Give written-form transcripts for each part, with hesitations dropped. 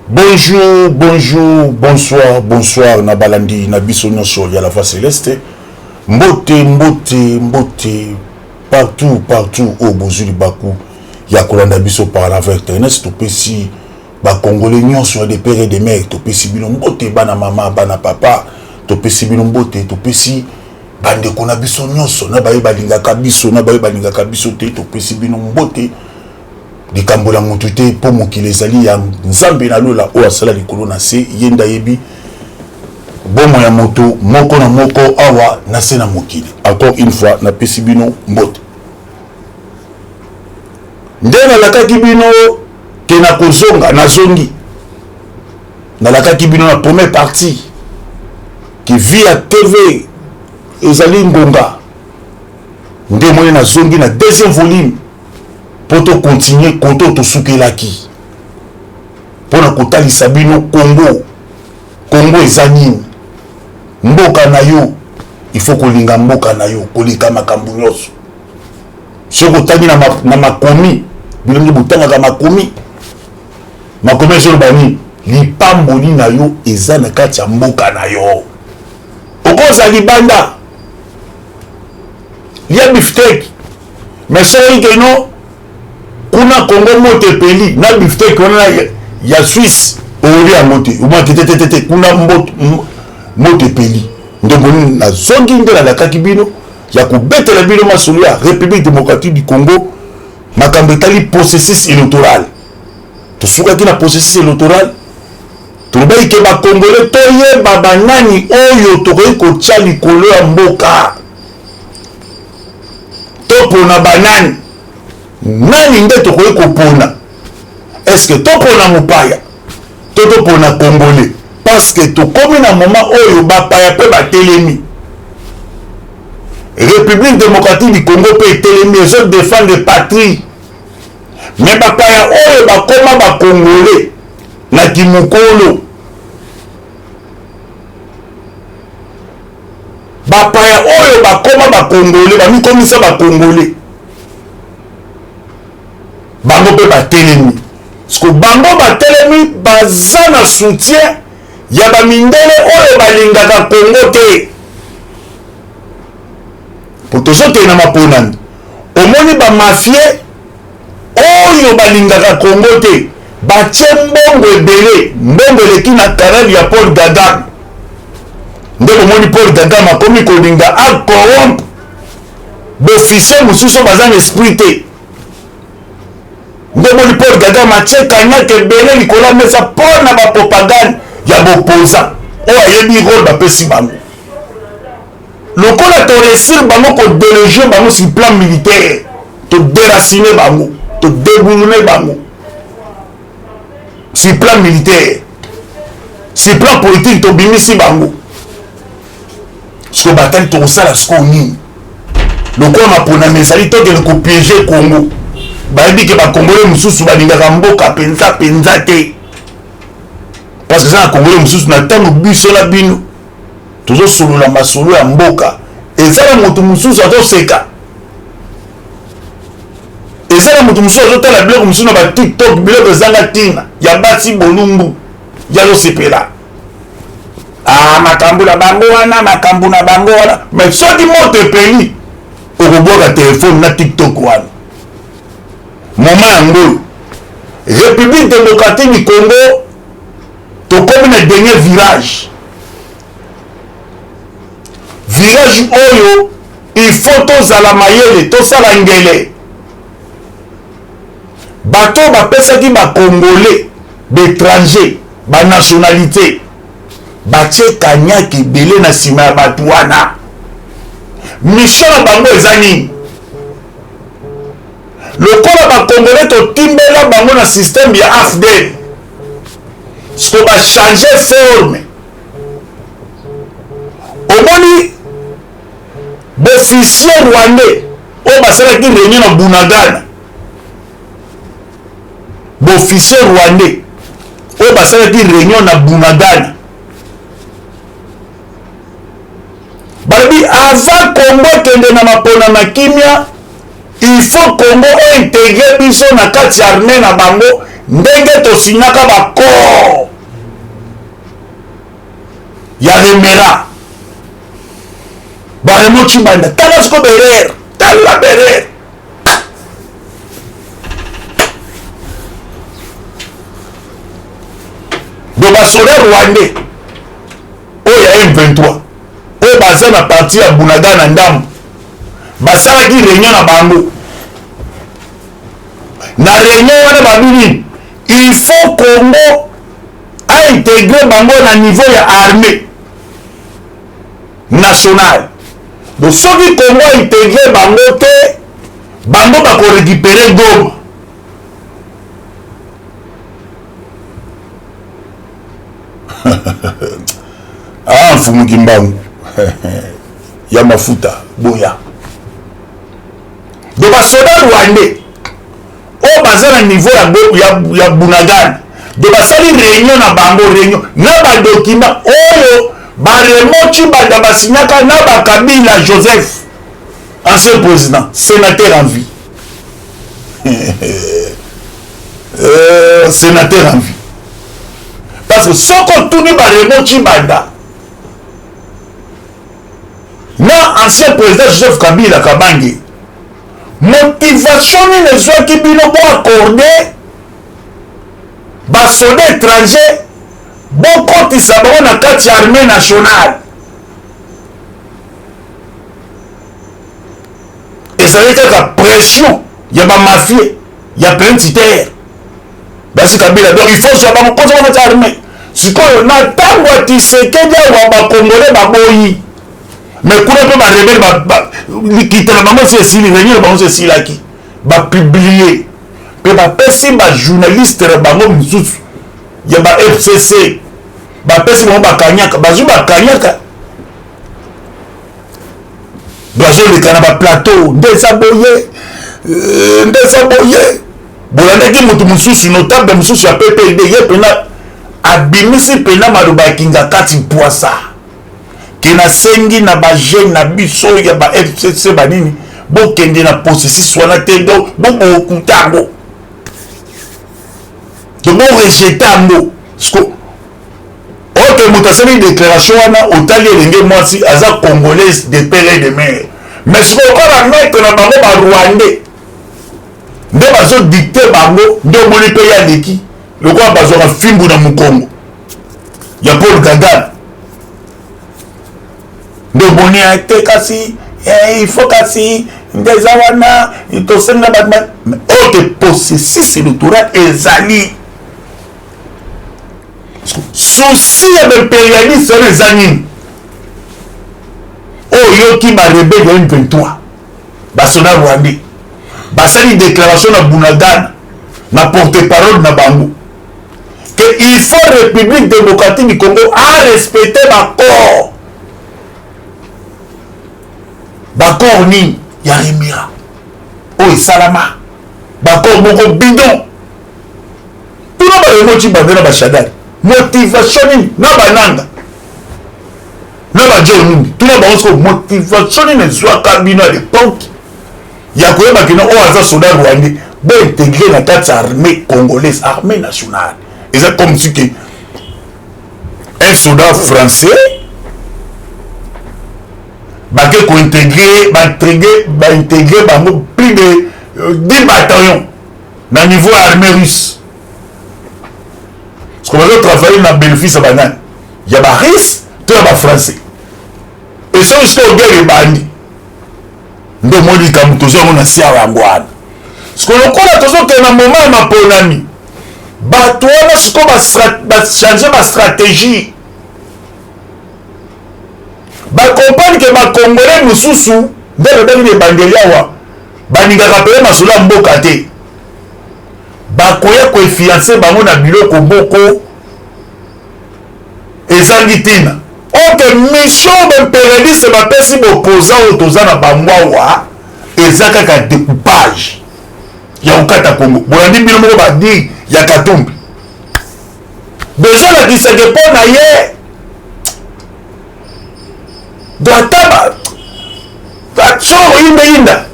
Bonjour, bonjour, bonsoir, bonsoir, Nabalandi, Nabiso Nyonso, Y'a la voix céleste. Mbote, mbote, mbote, partout, partout, au Bozu du Bakou, Y'a Kolanda Biso par la vertenesse, Topesi, ba Congolais Nyonso, des pères et des mères, Topesi Bino Mbote, Bana Mama, Bana Papa, Topesi Bino Mbote, Topesi, Bande Konabiso Nyonso, Nabaye Balinga Kabiso, Nabaye Balinga Kabiso, Topesi Bino Mbote, di kambola mutute po mokili ezali ya nzambe na lola o asala likolo na se yenda yebi bomo ya moto moko na moko awa na se na mokili. Encore une fois na pesi bino mbote nde nalakaki bino ke na kozonga na zongi nalakaki bino na première partie ki via TV ezali ngonga nde moni na zongi na deuxième volume pour te continuer koto to sukelaki pour na kotalisa bino Congo ezanini mboka na yo il faut kolinga mboka na yo kolika makambo nyonso soko tani na makomi bilongi butanga makomi ezo bani lipamboli na yo eza na kati ya mboka na yo okoza libanda lia biftek mais soki keno kuna Congo mote peli na biftek wana ya Suisse ori ya mote uma tete kuna mote peli ndongoni na zongi ndela la kakibino ya kubetela bino masolo ya République démocratique du Congo makambo etali processus électoral to suka kina processus électoral to bayi ke ba Congolais toye baba nani oyo to ko tcha likolo ya mboka to pona banani nani nde tokoki kopona est-ce que topona mopaya to topona Congolais parce que tokomi na moment oyo bapaya mpe batelemi République démocratique du Congo mpe etelemi ezo défendre patrie mais bapaya oyo bakoma bacongolais na kimokolo bapaya oyo bakoma bacongolais bamikomisa bacongolais bango pe batelemi parce que bango batelemi baza na soutien ya bamindele oyo balingaka Congo te pour tozote na maponani omoni bamafie oyo balingaka Congo te batie mbongo ebele mbongo eleki na karabi ya Paul Kagame nde bomoni Paul Kagame akomi kolinga akorompe bofficier mosusu baza na esprit te ndemoni Paul Kagame atie kanyaka ebele likolo mesa mpona bapropagande ya bopoza oyo ayebi role bapesi bango lokola toresir bango kodelege bango sur plan militaire todéracine bango todéboulone bango sur plan militaire sur plan politique tobimisi bango siko batali tokosala siko nini lokola maponami ezali tokende kopiége Congo bayebi ke bakongolais mosusu balingaka mboka penza te parce que ça na congolais mosusu na ntango biso na bino tozosolola masolo ya mboka eza na moto mosusu azoseka eza na moto mosusu azotala biloko mosusu na batiktok biloko ezanga ntina ya basi bolumbu yazosepela makambo na bango wana makambo na bango wana mais soki moto epeli okobwaka telefone na tiktok wana moma yango République démocratique du Congo tokomi na dernier virage oyo il faut tozala mayele tosala ngele bato bapesaki bacongolais d'étranger banationalité batie kanyaka ebele na nsima ya bato wana mission na bango eza nini lokola bacongolais totimbela bango na système ya AFDEL siko bachange forme omoni bofficier rwandais oyo basalaki réunion na Bunagana bofficier rwandais oyo basalaki réunion na Bunagana balobi avant Congo kende na mapona na kimia il faut Congo intégrer biso na kati ya armée na bango ndenge tosignaka baccord ya remera baremo Chimbanda tala siko berer tala berer do basoda rwandais oyo ya M23 oyo baza na parti ya Bunaga na Ndambo basalaki réunion na bango na réunion wana babini il faut Congo a intégré bango na niveau ya armée nationale. Donc soki Congo a intégré bango te bango bako récupérer Goma. Ah mfumu kimbangu ya mafuta boya. Donc basoda rwandais o baza na niveau ya Bunagana. Donc basali réunion na bango réunion na ba document oyo baremo Chimbanda basignaka na bakabila Joseph ancien président sénateur en vie. Sénateur en vie. Parce que soko tuni baremo Chimbanda na ancien président Joseph Kabila Kabange motivation ni ezwaki bino bo accordé basoda étranger bokotisa bango na kati ya armée nationale ezali kaka pression ya bamafie ya plentitaire basi Kabila. Donc il faut zwa bango koza bango ta armée sikoyo na ntango ya Tshisekedi awa bakongole baboyi mais kuna mpe barebele likita na bango si esili réunion na bango si esilaki bapublie mpe bapesi bajournaliste na bango misusu ya ba FCC bapesi bango bakanyaka bazwi bakanyaka bazoleka na baplateau nde eza boye bolandaki moto mosusu notable mosusu ya PPRD ye mpena abimisi mpena maloba ya kinga kati mpwasa ke nasengi na bagene na biso ya ba FCC banini bokende na processus wana te do bobokuta yango to borejete yango siko oke moto asali déclaration wana otali elenge mwasi aza congolaise de père et de mère mais siko okola maître na bango barwandais nde bazodicte bango nde omoni mpe ya leki lokola bazwaka fimbu na mokongo ya Paul Kagame nde omoni te kasi il faut kasi ndeza wana tosenga batma oke processus électoral ezali souci ya b'impérialiste wana eza nini oyoki barebele ya M23 basoda rwandais basali déclaration na Bunagana na porte-parole na bango que il faut République démocratique du Congo à respecter baccord nini ya remira oyo esalama baccord moko bidon tuna baremo Chimbanda na bashadari motivation nini na bananga na bajo nini tuna bango soko motivation nini ezwaka bino à l'époque ya koyeba kino oyo aza soda rwandais bo intégré na kati ya armée congolaise armée nationale eza comme si que un soldat français bake kointégrer baintégrer bango plus de 10 bataillons na niveau ya armée russe parce que bazo travailler na bénéfice ya banani ya barusse to ya bafrançais et soki siko guerre ebandi nde omoni likambo tozwa yango na siawa yango wana siko lokola tozokende na moma ya maponami bato wana siko bachange bastratégie bakomprendre ke bakongolais mosusu nde lobeli ebandeli awa baningaka pele masolo ya mboka te bakoya koefiance bango na biloko moko ezangi ntina oke mission b'impérialiste bapesi bopoza oyo toza na bango awa eza kaka découpage ya kokata Congo bolandi bino moko badi ya Katumbi bezolakisake mpo na ye do ata batsoro yindeyinda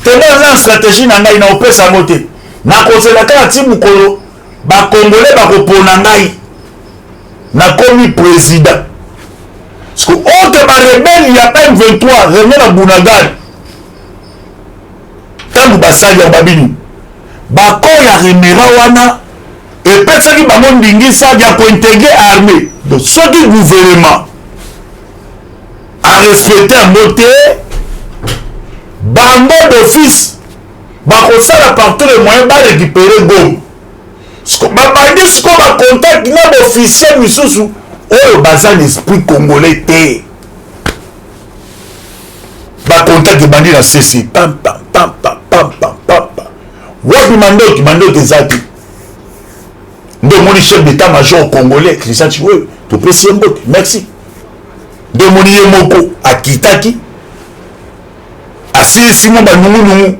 tena eza na stratégie na ngai na opesa yango te na kozelaka na ti mokolo bakongole bakopona ngai nakomi président parce que ote barebeli ya M23 René na Bunagana ntango basali ya babini bakoya remera wana epesaki bango ndingisa ya kointegre armée donc soki gouvernement arespecte yango te bango d'office bakosala partout les moyens barécupere Goma babandi siko bacontact na baofficier misusu oyo baza na esprit congolais te bacontact ebandi na cc wapi mandoki eza te nde omoni chef d'état major congolais Christian Chiwewe topesi ye mbote merci nde omoni ye moko akitaki asilisi mo banungunungu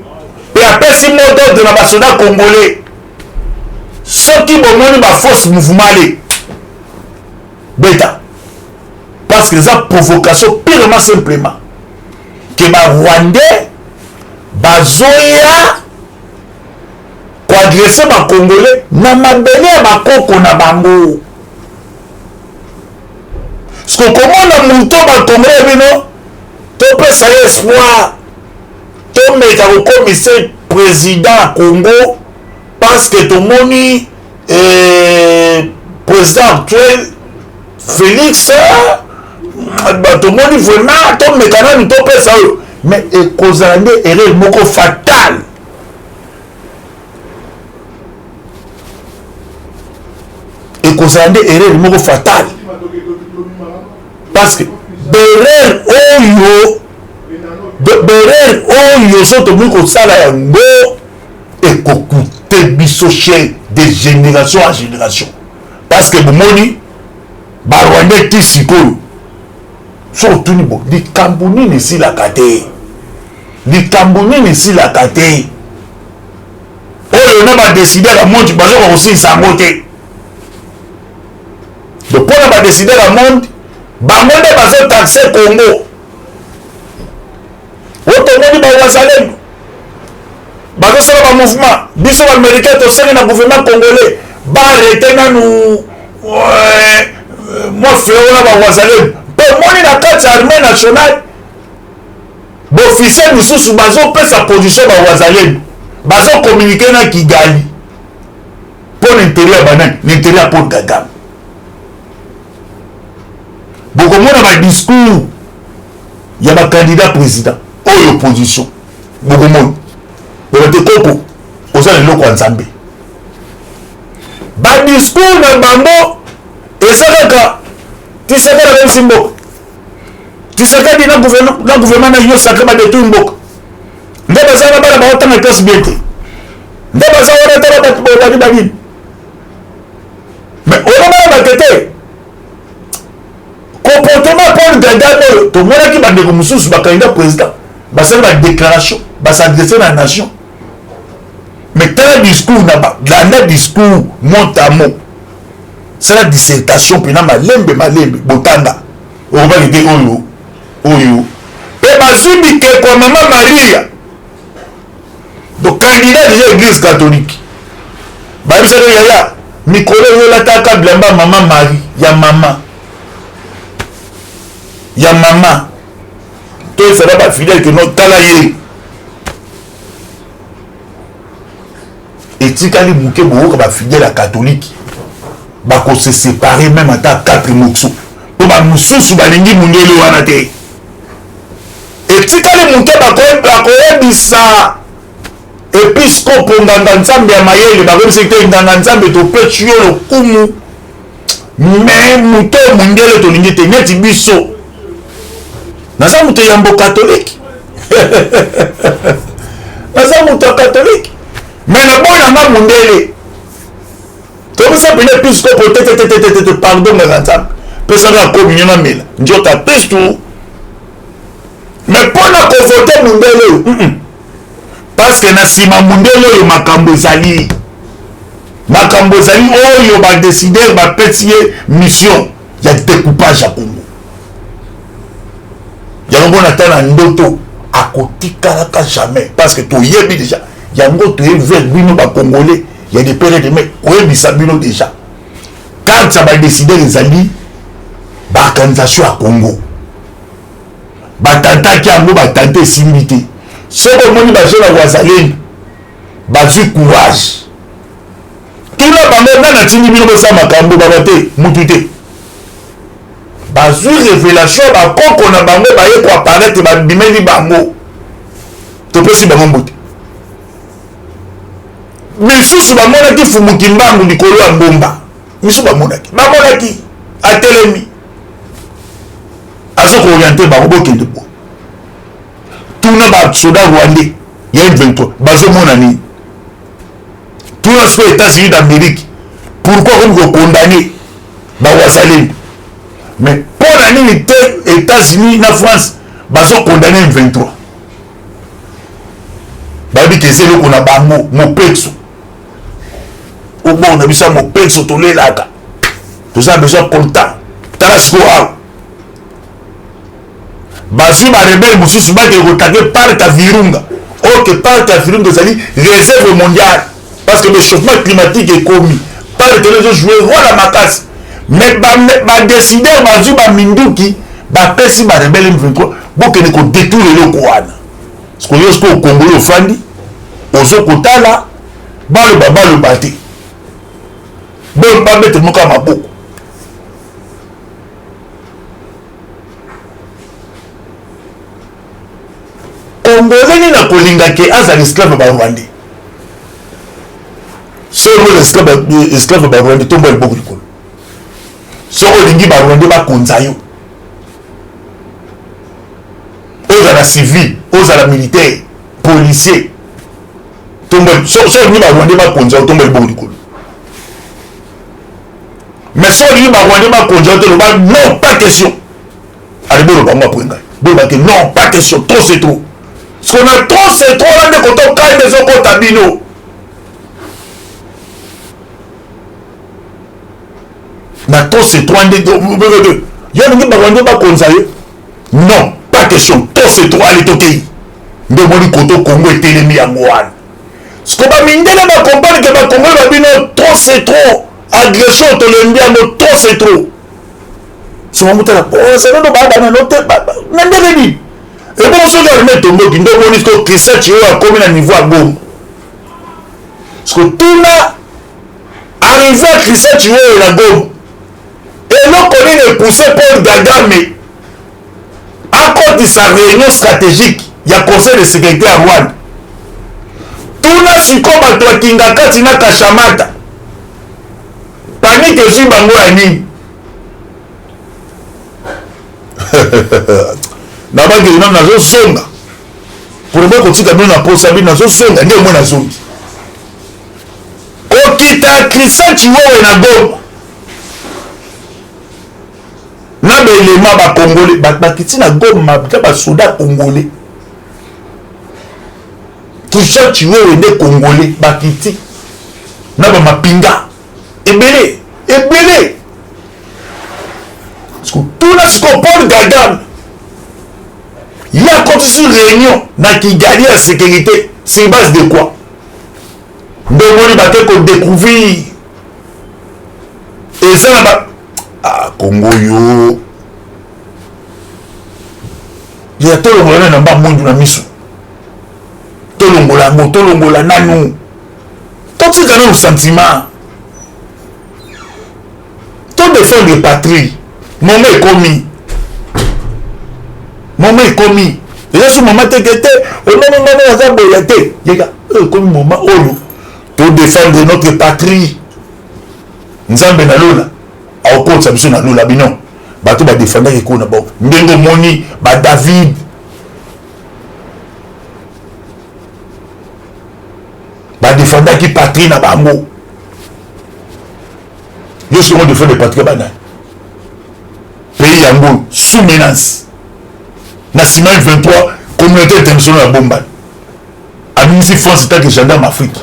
mpe apesi mo d'ordre na basoda congolais soki bomoni baforce mouvement ale beta parce que eza provocation purement simplement ke barwandais bazoya koadresse bacongolais na mabele ya bakoko na bango ceke komona moto bacongolais bino topesa ye espoir tomeka kokomisa président ya Congo parce que tomoni président actuel Félix tomoni vraiment tomeka nani topesa oyo mais ekozala nde erreur moko fatale ekozala nde erreur moko fatale parce que berere oyo so tomoni kosala yango ekokute biso cher de génération en génération parce que bomoni barwandais ti sikoyo so otuni bo likambo nini esilaka te oyo na badécider ya monde bazoka kosilisa yango te donc mpona badécider ya monde bango nde bazotaxe Congo otomoni bawazalendo bazosala bamouvement biso baaméricain tosengi na gouvernement congolais baarrete nanu mwa fleo na bawazalendo mpe moni na kati ya armée nationale baofficier misusu bazopesa position bawazalendo bazokommunike na Kigali mpo na intere ya banani na intere ya Paul Kagame bokomona badiscours ya bacandidat président oyo opposition bokomona bokote koko oza na eloko ya nzambe badiscours na bango eza kaka Tshisekedi akomisi mboka Tshisekedi na gouvernement na yo sacré badetruire mboka nde baza na bana baotanga epesi bien te nde baza wana tala bato bobani banini mais oyo bana bakete comportement Paul Kagame oyo tomonaki bandeko mosusu bacandidat président basali badéclaration basadresse na nation mais tala discours landa discours mot à mot sala dissertation mpena malembe botanga okobaki te oyo mpe bazwi bikeko ya mama Maria donc candidat déjà église catholique bayebisaki yaya mikolo oyo olataka bilamba mama Marie ya mama to ezala bafidèle ke notala ye etikali moke boyoka bafidèle ya catholique bakose séparer même ata 4 mosusu po bamosusu balingi mundele wana te etikali moke bakoyebisa episcope nganga nzambe ya mayele bakoyebisa te nganga nzambe topesi yo lokumu me moto mundele tolingi te neti biso naza moto ya mbo catholique naza moto ya catholique me nabonanga mundele tobisa pene episcope te pardon nganga nzambe pesaka communion na mela nzoka kristu me mpona kovote mundele oyo parce que na nsima mundele oyo makambo ezali oyo badécider bapesi ye mission ya découpage ya Congo yango mpona ta na ndoto akotikalaka jamais parce que toyebi déjà yango toyevek bino bacongolais ya des périodes mais oyebisa bino déjà quand ça va décider ezali baorganisation ya Congo batantaki yango batante esimbi te soki omoni bazo na wazalendo bazwi courage tuna bango nana tindi bino bosala makambo baba te mutu te bazwi révélation bakoko na bango baye koapparaître babimeli bango topesi bango mbote misusu bamonaki fumuki mbangu likolo ya ngomba misusu bamonaki atelemi azokooriente bango bokende bo tuna basoda rwandais ya M23 bazomona nini tuna siko États-Unis d'Amérique pourquoi comme kokondamne bawazalendo mais mpo na nini te États-Unis na France bazokondamne M23 bayebi ke eza eloko na bango mopekso obona bisa mopekso tolelaka toza besoin content tala siko awa bazwi barebele mosusu bakee kotake parc ya Virunga oke parc ya Virunga ezali réserve mondiale parce que le chauffement climatique ekomi parc ezojouer rôle makasi mais badécideur bazwi baminduki bapesi barebele M23 bokende kodétruire eloko wana parce que yo siko okongoli ofandi ozokotala baloba te bobete moka maboko congolais nini akolingaki azala esclave barwandais soki esclave barwandais tomboya liboko likolo soki olingi barwandais bakonza yo ozala civil ozala militaire policier soki olingi barwandais bakonza yo tomboya liboko likolo mais soki olingi barwandais bakonza yo toloba non pas question ali boloba ngo apre ngai bolobaki non pas question trop c'est trop ce qu'on a trop c'est trop là de koto kai des okota bino na trop c'est trop ande yo ngi bakwande bakonza yo non pas question trop c'est trop ali tokei nde moni koto Congo etelemi yango wana ce ko ba mindele ba comprendre que ba Congo ba bino trop c'est trop agression to le ndiamo trop c'est trop so mutala oh c'est non ba na note na ndele ni et bon soki arme tomboki nde omoni siko Christchurch oyo akomi na niveau ya Goma siko tuna arrivé à Christchurch oyo na Goma eloko nini epousse Paul Kagame akotisa réunion stratégique ya conseil de sécurité ya Rwanda tuna siko bato bakinga kati na Kashamata panike ezwi bango ya nini na bangi nano nazosonga pour kotika bino na posa bino nazosonga nde mwe nazongi kokita Christchurch oyo na Goma na belema bakongole bakiti na Goma bika basoda congolais Christchurch oyo nde congolais bakiti na bamapinga ebele tuna siko Paul Kagame il y a continué une réunion na Kigali à sécurité sur base de quoi de moni baté ko découvrir et ça là ah Congo yo il y a tout le monde na ba mundu na miso tolongola nanu tout ça dans le sentiment tout défendre les patries moment est commis déjà ce moment tekete non ça boya te yeka comme moment oyo to défendre notre patrie nzambe na lola akotsa biso na lola bino bato ba défendre ko na bon ndenge moni ba David ba défendre ki patrie na bango yo se défendre patrie bana pays yango sous menace na sima 23 communauté internationale ya bomba amisi France tant que gendarme Afrique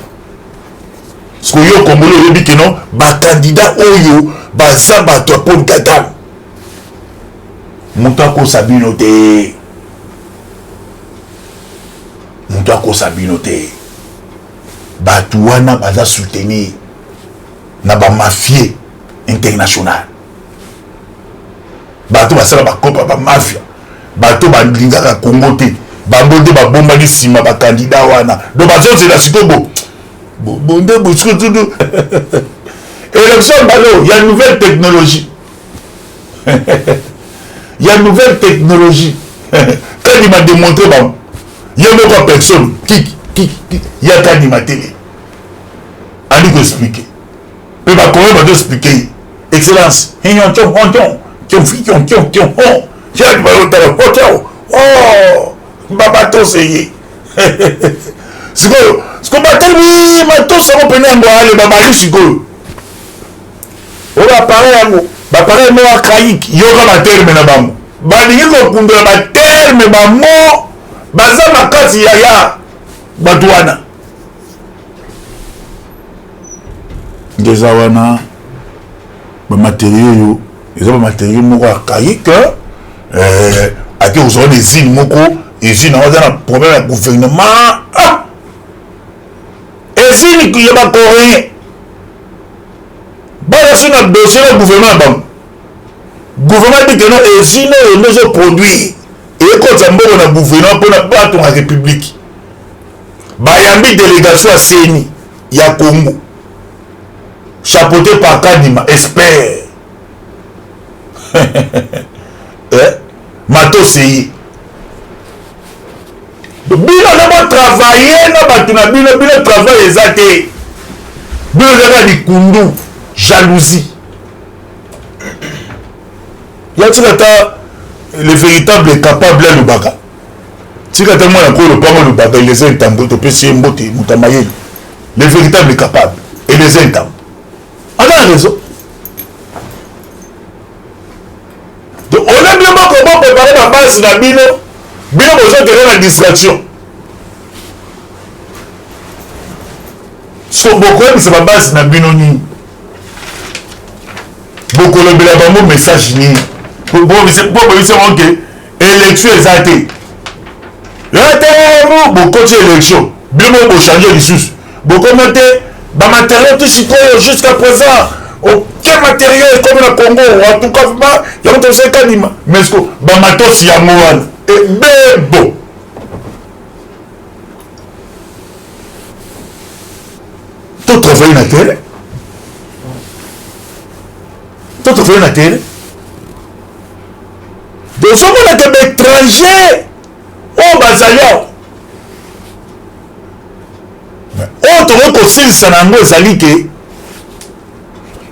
ce que yo Congolais oyebi ke non bakandidat oyo baza bato ya Paul Kagame moto akosa bino te bato wana baza soutenir na ba mafia international bato basala bakopa ba mafia bato balingaka Congo te babonde babomba ni sima ba candidat wana do bazoze la sikobo bonde bosiko tudu élection balo il y a une nouvelle technologie il y a une nouvelle technologie quand il m'a démontré il y a même pas personne qui il y a quand il m'a télé a dit expliquer mais bah comment va expliquer excellence oh baba to seye siko bateli matos ko pena ngo ale baba li siko o ba pare yango ba pare mo akaik yo ka baterme na bango ba dingi ko kundela baterme ba mo baza makasi ya batwana déjà wana ba matériaux yo ils ont matériaux moko akaik ati ozala des îles moko usine aza na problème ya gouvernement usine ya bacoréen bazasi na dossier ya gouvernement ya bango gouvernement dikena usine oyo nde ezoproduire ekota mbongo na gouvernement mpona bato ya république bayambi délégation ya CENI ya Congo chapeauté par Kadima expert matoseye bino na travailler na bato na bino travail eza te bino ezaka likundu jalousie ya tika ta le véritable capable alobaka tika ta mwana koyo lopango alobaka il les intambo topesi ye mbote moto ya mayele le véritable capable et les intambo aza na raison donc on a bien comment préparer la base na bino besoin de la distraction so beaucoup c'est la base na bino ni beaucoup le bela bango message ni pour ok élection exacte là te beaucoup élection bien bon changer les choses beaucoup monter ba matériel tout citoyen jusqu'à présent aucun matériel comme le Congo en tout cas il y a un truc Kadima mais ce que ba matos ya moana et bebo tout travailler na télé de ce moment que l'étranger oh bazali oh tokoki kosilisa na yango ezali te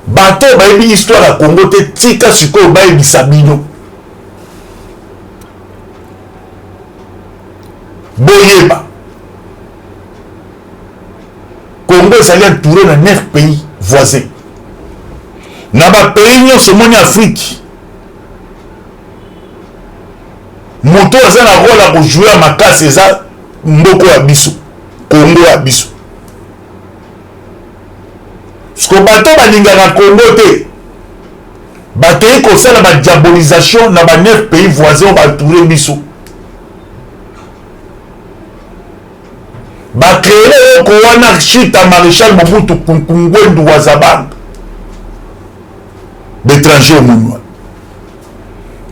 bato bayebi histoire ya Congo te tika sikoyo bayebisa bino boyeba Congo ezali entouré na 9 pays voisins na bapays nyonso moni Afrique moto aza na rôle ya kojouer ya makasi eza mboko ya biso Congo ya biso sko bato balingaka Congo te bakei kosala badiabolisation na ba 9 pays voisins oyo batoure biso bakrele oko wana chita maréchal Mobutu Ngwendu wa Zabanga d'étranger omonwa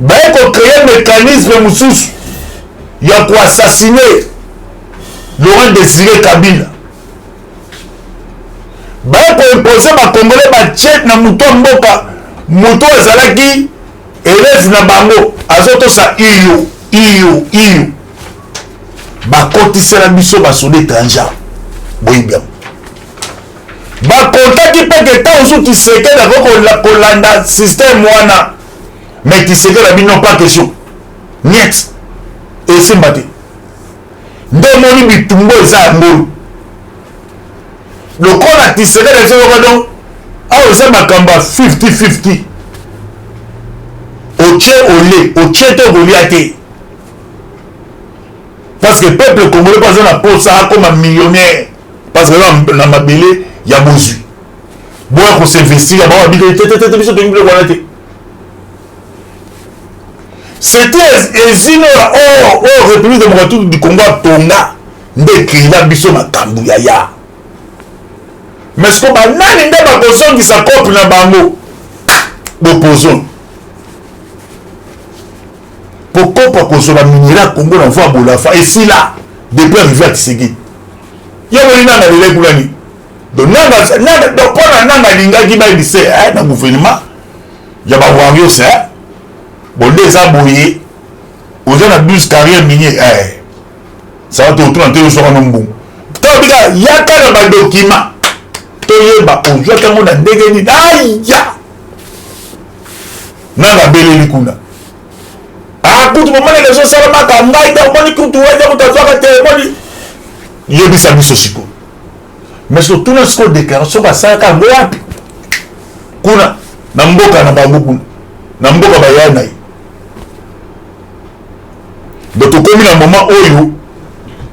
baekocreye mécanisme mosusu ya koassassine Laurent Désiré Kabila baekoimpose bakongole batie na moto ya mboka moto azalaki élève na bango azotosa iyo bakotisela biso basoda étranger boyibia bakontaki peke ta osu Tshisekedi ako kolanda système wana mais Tshisekedi abi non pas question niet esimba te nde moni bitumbo eza yango lokola Tshisekedi ezoyoka donc awa eza makambo ya 50-50 otie te okolia te parce que peuple congolais pas na posa comme un millionnaire parce que na mabele ya bozui boya ko s'investir ya ba bidé te biso to ngile wana te c'était ezino République démocratique du Congo tonga nde kila biso makambu ya mais ce que banani nde bakozongisa couple na bango d'opposant pourquoi kozwa minéral Congo na voie bolafa et si là depuis arrivé à Tshisekedi yaboni nanga lele kulani donc nanga donc pona nanga lingaki ba lycée na gouvernement ya ba wario ça bon des aboyés aux gens à 12 carrières minier ça va te retourner sur un bon tant bika yaka na ba document to yeba on joue tango na ndenge ni aya nanga beleli kuna kutu momane lezo salama ka ngai da moni kutu wende kutazwaka téléphone yebisa biso siko mais surtout na siko déclaration basaka ngo wapi kuna na mboka na bango kuna na mboka bayana yi donc tokomi na moment oyo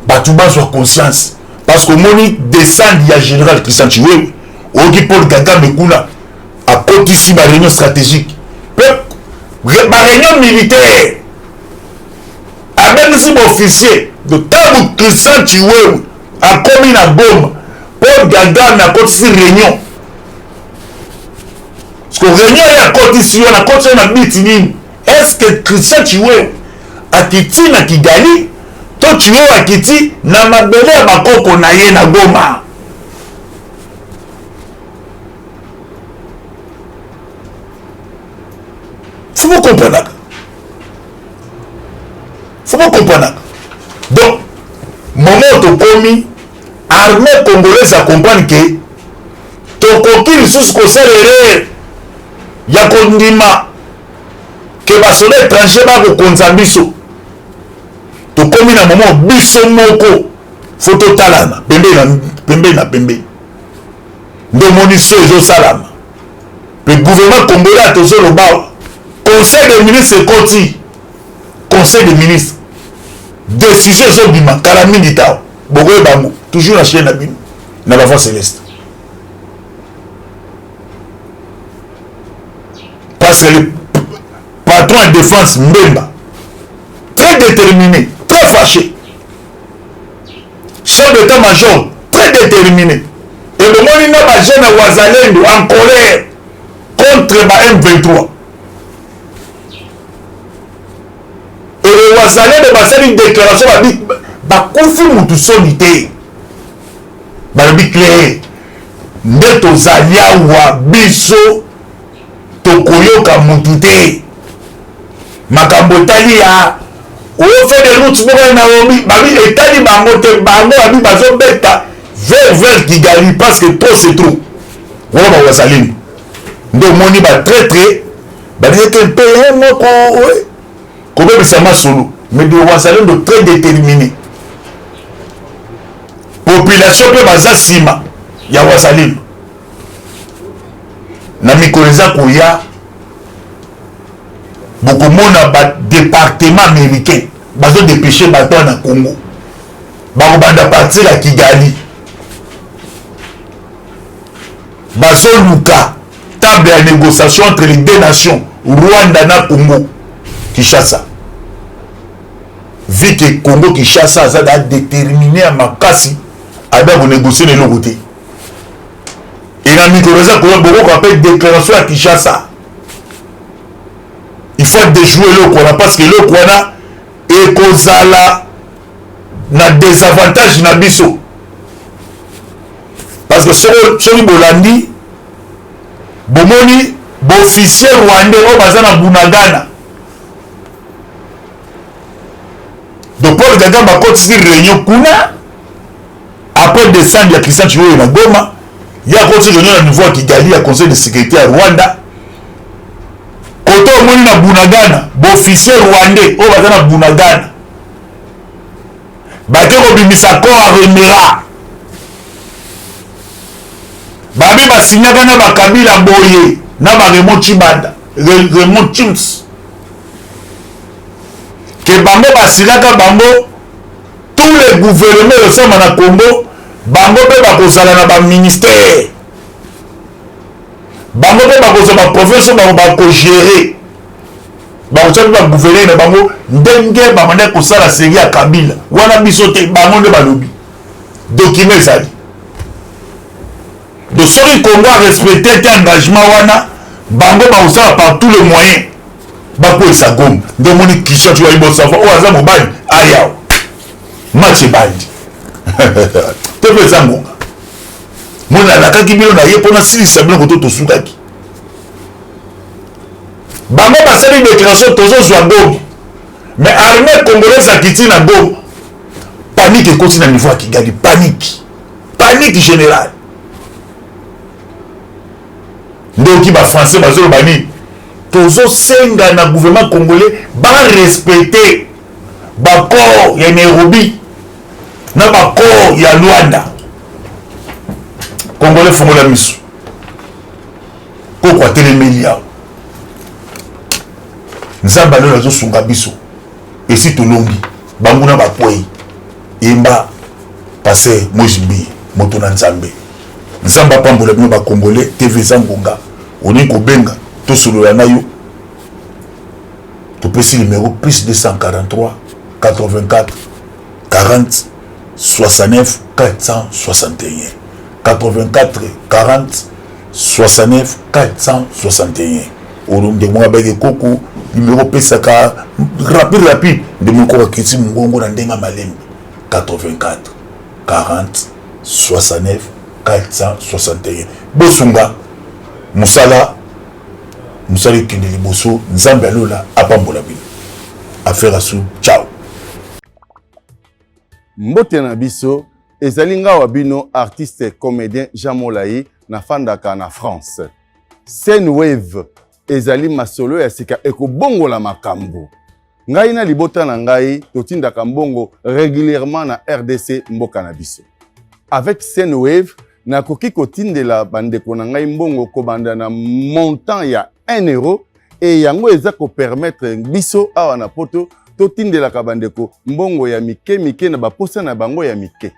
batu bazwa conscience parce que moni descend ya général Christian Chiwewe oki Paul Kagame kuna akotisi ba réunion stratégique pe ba réunion militaire abengisi officier de tabu Christian Chiwewe akomi na Goma Paul Kagame akotisi réunion parce que réunion ya akotisi yo na kotisi na biti nini est-ce que Christian Chiwewe akiti na Kigali to Chiwewe akiti na mabele ya makoko na ye na Goma faut vous comprendre. Faut pas comprendre. Donc, moment to komi, armée congolaise a comprendre que to kokiri sous koselere ya kondima que ba soldat étranger ba ko konzambiso. To komi na moment biso moko photo talana, pembe na pembe. Ndo moniso ezo salama. Le gouvernement congolais a toujours le bas. Conseil des ministres Koti. Conseil des ministres. Décision Zobima, Kalamini d'Itao, Bogoye Bango, toujours la chaîne Nabine, dans la voie céleste. Parce que le patron de défense, Mbemba, très déterminé, très fâché. Chef d'état-major, très déterminé. Et le monde n'a pas jeune Ouazalendo en colère contre M23. Wazalendo basali déclaration babi bakufi mutu solité babi clair nde tozali awa biso tokoyoka mutu te makambo etali ya ofe de route moko na obi babi etali bango te bango babi bazobeta vers Kigali parce que trop c'est trop wana bawazalendo nde omoni batraître badete mpe moko Kobe Bissama solo, mais de Wazalendo très déterminé. Population peut baza sima, ya Wazalendo. Na mikoleza koya, beaucoup mona ba département américain, bazo dépêcher bateau na Congo. Bako banda partir à Kigali. Bazo luka, table à négociation entre les deux nations, Rwanda na Congo, Kinshasa. Vu que Congo Kinshasa a déterminé à Makasi à négocier les lots. Et dans Mikoleza, on appelle déclaration à Kinshasa. Il faut déjouer le parce que le Kwana est kozala na désavantage na biso. Parce que ce Bolandi, Bomoni, officier rwandais au bazana Bunagana. Donc Paul Kagame a continué réunion kuna après descendre ya Christian Chiwewe na Goma, il y a continué réunion à niveau à Kigali à conseil de sécurité à Rwanda. Koto moni na Bunagana, officier rwandais au bazana Bunagana. Bate ko bimisa ko a Remera. Babi basinyaka na bakabila boye na ba Raymond Chibanda, Raymond Chims. Que bango basilaka bango tous les gouvernements de Sama na Congo bango pe bakozala na ba ministère bango pe bakozala ba province bango bakogérer bakozala ba gouverner na bango ndenge bamane kosala série ya Kabila wana biso te bango nde balobi document ezali donc soki Congo a respecté tes engagement wana bango baosala par tous les moyens bakwesa Goma nde omoni kisha tu yayibo safa oyo aza mobali ayawa match ebandi tepe eza ngonga moni alakaki bino na ye mpona silisa bino koto tosukaki bango basali déclaration tozozwa Goma mais armée congolaise akiti na Goma panique ekoti na niveau ya Kigali panique générale ndoki bafrançais bazoloba nini tozosenga na gouvernement congolais barespecte bacor ya Nairobi na bacor ya Luanda congolais fongola miso poko atelemeli awa nzambe alelo azosunga biso esi tolongi bango na bakwei yemba paster Mojimbi moto na nzambe nzambe apambola bino bacongolais tv eza ngonga oni kobenga tosolola na yo topesi numéro plus 243 84 40 69 461 84 40 69 461 olomde mwa beke koko numéro pesaka rapide de mon corps kiti mungongo na ndenga malembe 84 40 69 461 bosunga musala kende liboso nzambe alola apambola bino affaire asu ciao mbote na biso ezali ngawa bino artiste comédien Jean Molayi na fandaka na France Scène Wave ezali masolo ya sika ekobongola makambo ngai na libota na ngai totindaka mbongo régulièrement na RDC mboka na biso avec Scène Wave nakoki kotindela bandeko na ngai mbongo kobanda na montant ya 1 euro et yango eza ko permettre biso awa na poto totindela ka bandeko mbongo ya mike na baposa na bango ya mike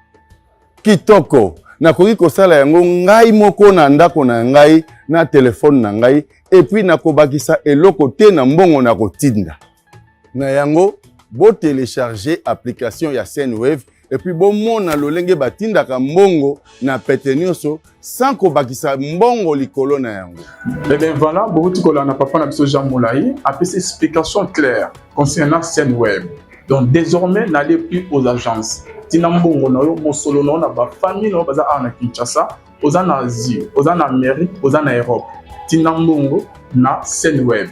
kitoko nakoki kosala yango ngai moko na ndako na ngai na telefone na ngai et puis nakobakisa eloko te na mbongo na kotinda na yango bo télécharger application ya Scène Wave et puis bon mona lolenge batinda ka mbongo na pete nyonso sans kobakisa mbongo likolo na yango. Et bien voilà, beaucoup de na papa na biso Jean Molayi a fait explication claire concernant Scène Wave. Donc désormais n'allez plus aux agences. Tina mbongo na yo mosolo na ba famille na baza na Kinshasa, oza na Asie, oza na Amérique, oza na Europe. Tina mbongo na Scène Wave.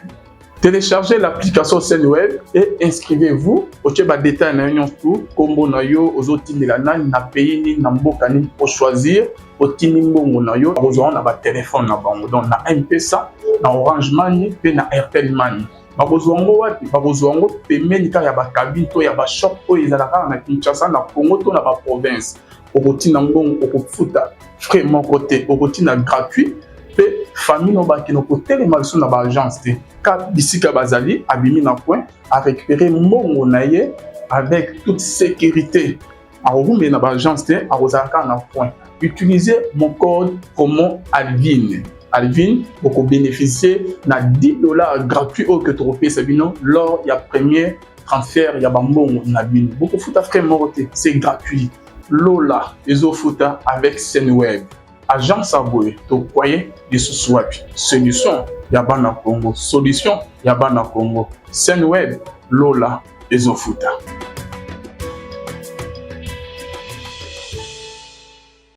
Téléchargez l'application Scène Wave et inscrivez-vous au Tchèba détail na yon tout combo na yo ozotindela na pays ni na mboka ni pour choisir au tini mbongo na yo ozona na ba téléphone na bango donc na M-Pesa na Orange Money pe na Airtel Money babozwango wapi babozwango pemeni ka ya ba cabine to ya ba shop to ezalaka na Kinshasa na Congo to na ba province okotina mbongo okofuta frais mon côté okotina gratuit pe famille no ba kino ko telema sur na ba agence te ka bisika bazali abimi na point à récupérer mbongo na ye avec toute sécurité a roumé na ba agence te a rozaka na point utilisez mon code promo Alvin Alvin pour bénéficier na $10 gratuits au que tu repayes sabino lors ya premier transfert ya bambongo na bino beaucoup futa frais moroté c'est gratuit Lola ezo futa avec Scène Wave agence aboye to kwaye de sous-wapi solution ya bana Congo solution ya bana Congo Scène Wave Lola ezo futa.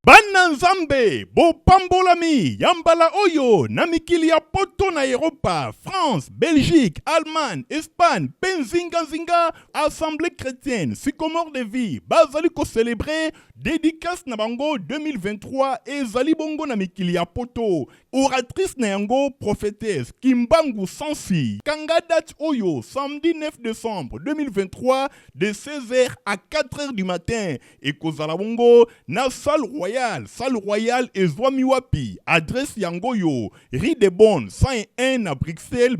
Bana Nzambe, bo pambolami, yambala oyo, na mikili ya poto na Europa, France, Belgique, Allemagne, Espagne, Penzinga, Assemblée chrétienne, Sycomore de vie, bazali ko célébrer dédicace na bango 2023 et zali bongo na mikili ya poto. Oratrice na yango prophétesse Kimbangu Sansi. Kanga date oyo, samedi 9 décembre 2023 de 16h à 4h du matin. Et kozala bongo na salle royale et Zwamiwapi. Adresse yangoyo, Rue des Bonnes 101 à Bruxelles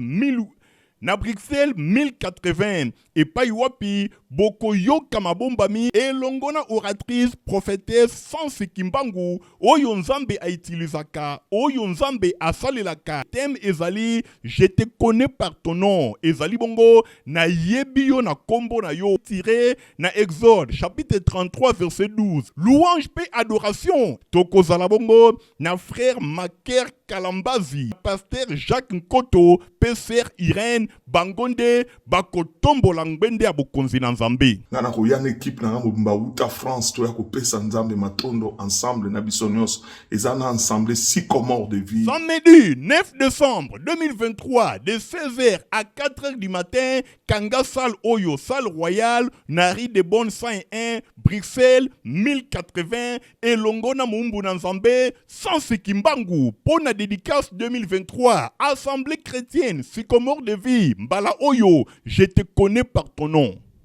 1080 et Paiwapi boko yoka mabombami elongona oratrice prophétesse sans kimbangu oyo nzambe aitilizaka oyo nzambe asalelaka thème ezali je te connais par ton nom ezali bongo na yebi yo na kombo na yo tiré na Exode chapitre 33 verset 12 louange pe adoration tokozala bongo na frère Maker Kalambazi pasteur Jacques Nkoto pe sœur Irène Bangonde bakotombola ngbende ya bokonzi na nzambe ngana koyana équipe na mobimba uta France to ya kopesa nzambe matondo ensemble na biso nyonso ezana ensemble si comores de vie. Samedi 9 décembre 2023 de 16h à 4h du matin Kanga Salle Oyo Salle Royale Nari de Bonne 101 Bruxelles 1080 et Longona Mumbu Nzambe sans Kimbangu pour la dédicace 2023 Assemblée chrétienne Sycomore de vie Mbala Oyo je te connais par ton nom.